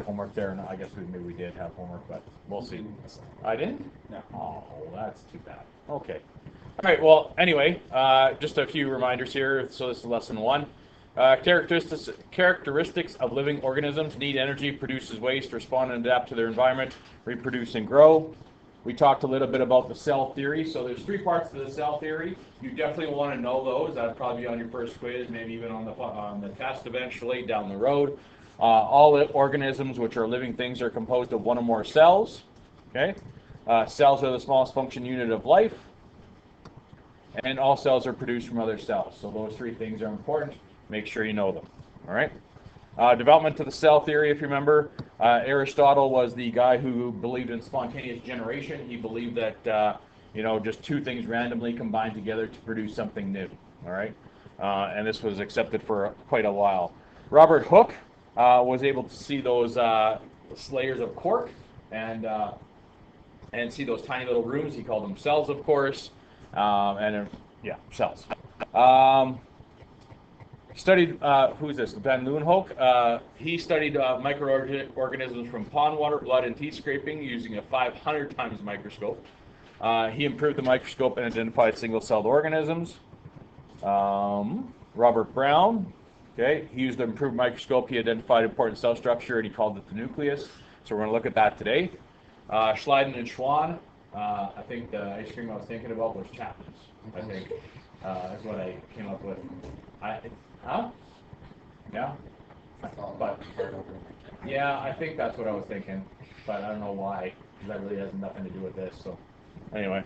homework there, and I guess maybe we did have homework, but we'll see. I didn't? No. Oh, that's too bad. Okay. All right, well, anyway, just a few reminders here. So this is lesson 1. Characteristics of living organisms: need energy, produces waste, respond and adapt to their environment, reproduce and grow. We talked a little bit about the cell theory. So there's 3 parts to the cell theory. You definitely want to know those. That'd probably be on your first quiz, maybe even on the test eventually down the road. All organisms, which are living things, are composed of 1 or more cells. Okay, cells are the smallest function unit of life, and all cells are produced from other cells. So those 3 things are important. Make sure you know them. All right. Development to the cell theory, if you remember, Aristotle was the guy who believed in spontaneous generation. He believed that just 2 things randomly combined together to produce something new. All right, and this was accepted for quite a while. Robert Hooke was able to see those layers of cork and see those tiny little rooms. He called them cells, of course, cells. Studied, who's this? Van Leeuwenhoek. He studied microorganisms from pond water, blood, and teeth scraping using a 500 times microscope. He improved the microscope and identified single-celled organisms. Robert Brown, okay, he used the improved microscope. He identified important cell structure, and he called it the nucleus. So we're going to look at that today. Schleiden and Schwann. I think the ice cream I was thinking about was Chapman's. I think that's what I came up with. Yeah. But yeah, I think that's what I was thinking, but I don't know why, because that really has nothing to do with this. So anyway,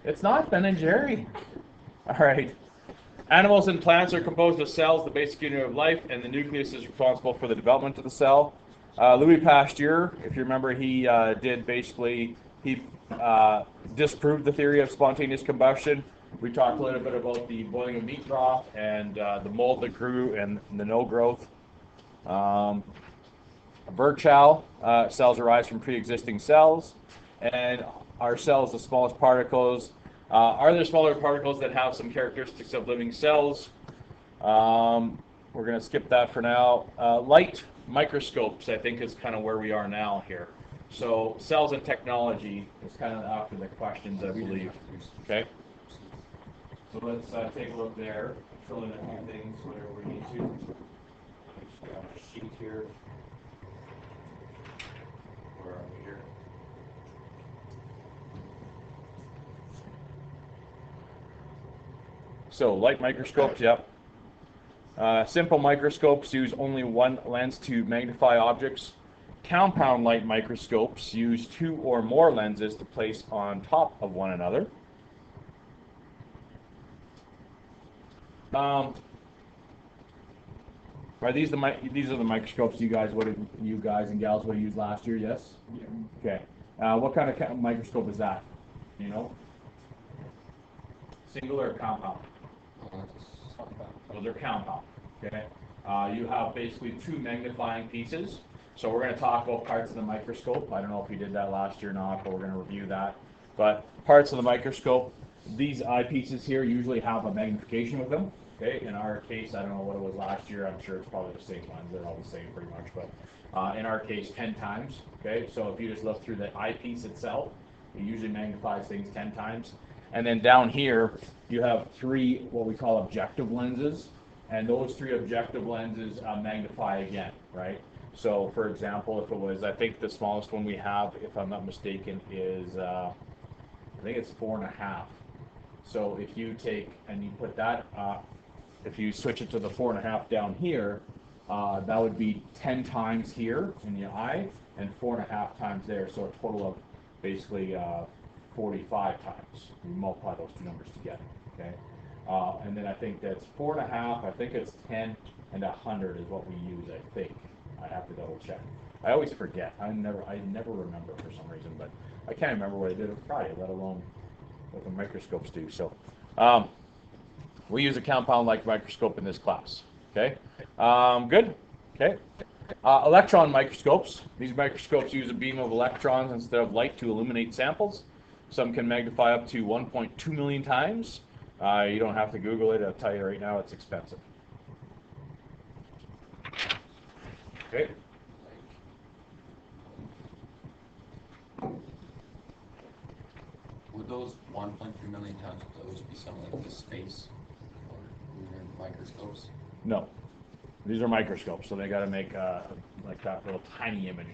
it's not Ben and Jerry. All right. Animals and plants are composed of cells, the basic unit of life, and the nucleus is responsible for the development of the cell. Louis Pasteur, if you remember, he disproved the theory of spontaneous combustion. We talked a little bit about the boiling of meat broth and the mold that grew and the no growth. Virchow, cells arise from pre-existing cells, and our cells, the smallest particles. Are there smaller particles that have some characteristics of living cells? We're going to skip that for now. Light microscopes, I think, is kind of where we are now here. So cells and technology is kind of after the questions, I believe. Okay. So let's take a look there, fill in a few things, whatever we need to. Just got a sheet here. Where are we here? So light microscopes, yep. Simple microscopes use only 1 lens to magnify objects. Compound light microscopes use 2 or more lenses to place on top of one another. Are these are the microscopes you guys and gals would have used last year? Yes. Yeah. Okay. What kind of microscope is that? Do you know? Single or compound? Those are compound. Okay. You have basically 2 magnifying pieces. So we're going to talk about parts of the microscope. I don't know if you did that last year or not, but we're going to review that. But parts of the microscope, these eyepieces here usually have a magnification with them. Okay, in our case, I don't know what it was last year. I'm sure it's probably the same ones. They're all the same pretty much. But in our case, 10 times. Okay, so if you just look through the eyepiece itself, it usually magnifies things 10 times. And then down here, you have 3 what we call objective lenses. And those 3 objective lenses magnify again, right? So, for example, if it was, I think the smallest one we have, if I'm not mistaken, is, I think it's 4.5. So if you take and you put that, if you switch it to the 4.5 down here, that would be 10 times here in the eye and 4.5 times there. So a total of basically 45 times. You multiply those 2 numbers together, okay? And then I think that's 4.5, I think it's 10, and 100 is what we use, I think. I have to double check. I always forget. I never remember for some reason, but I can't remember what I did on Friday, let alone what the microscopes do. So we use a compound-like microscope in this class. Okay, good. Okay, electron microscopes. These microscopes use a beam of electrons instead of light to illuminate samples. Some can magnify up to 1.2 million times. You don't have to Google it. I'll tell you right now, it's expensive. Okay. Would those 1.3 million tons, would those be something like the space or lunar microscopes? No. These are microscopes, so they got to make like that little tiny image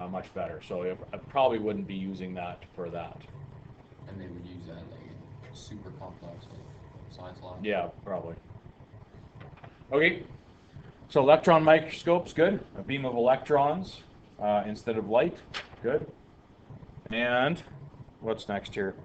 much better. So I probably wouldn't be using that for that. And they would use that like super complex like science lab? Yeah, probably. Okay. So electron microscopes, good. A beam of electrons instead of light, good. And what's next here?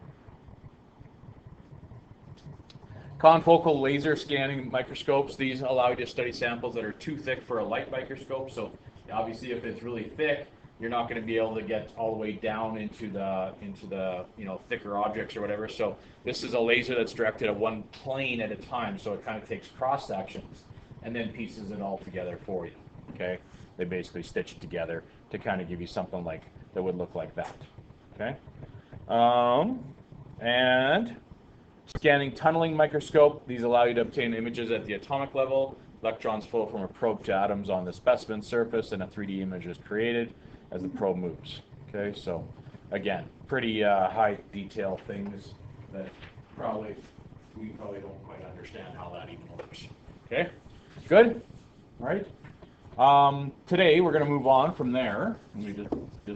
Confocal laser scanning microscopes. These allow you to study samples that are too thick for a light microscope. So obviously, if it's really thick, you're not going to be able to get all the way down into the thicker objects or whatever. So this is a laser that's directed at one plane at a time. So it kind of takes cross sections and then pieces it all together for you. Okay, they basically stitch it together to kind of give you something like that would look like that. Okay, and scanning tunneling microscope. These allow you to obtain images at the atomic level. Electrons flow from a probe to atoms on the specimen surface, and a 3D image is created as the probe moves. Okay, so again, pretty high detail things that we probably don't quite understand how that even works. Okay, good. All right. Today we're going to move on from there. Let me just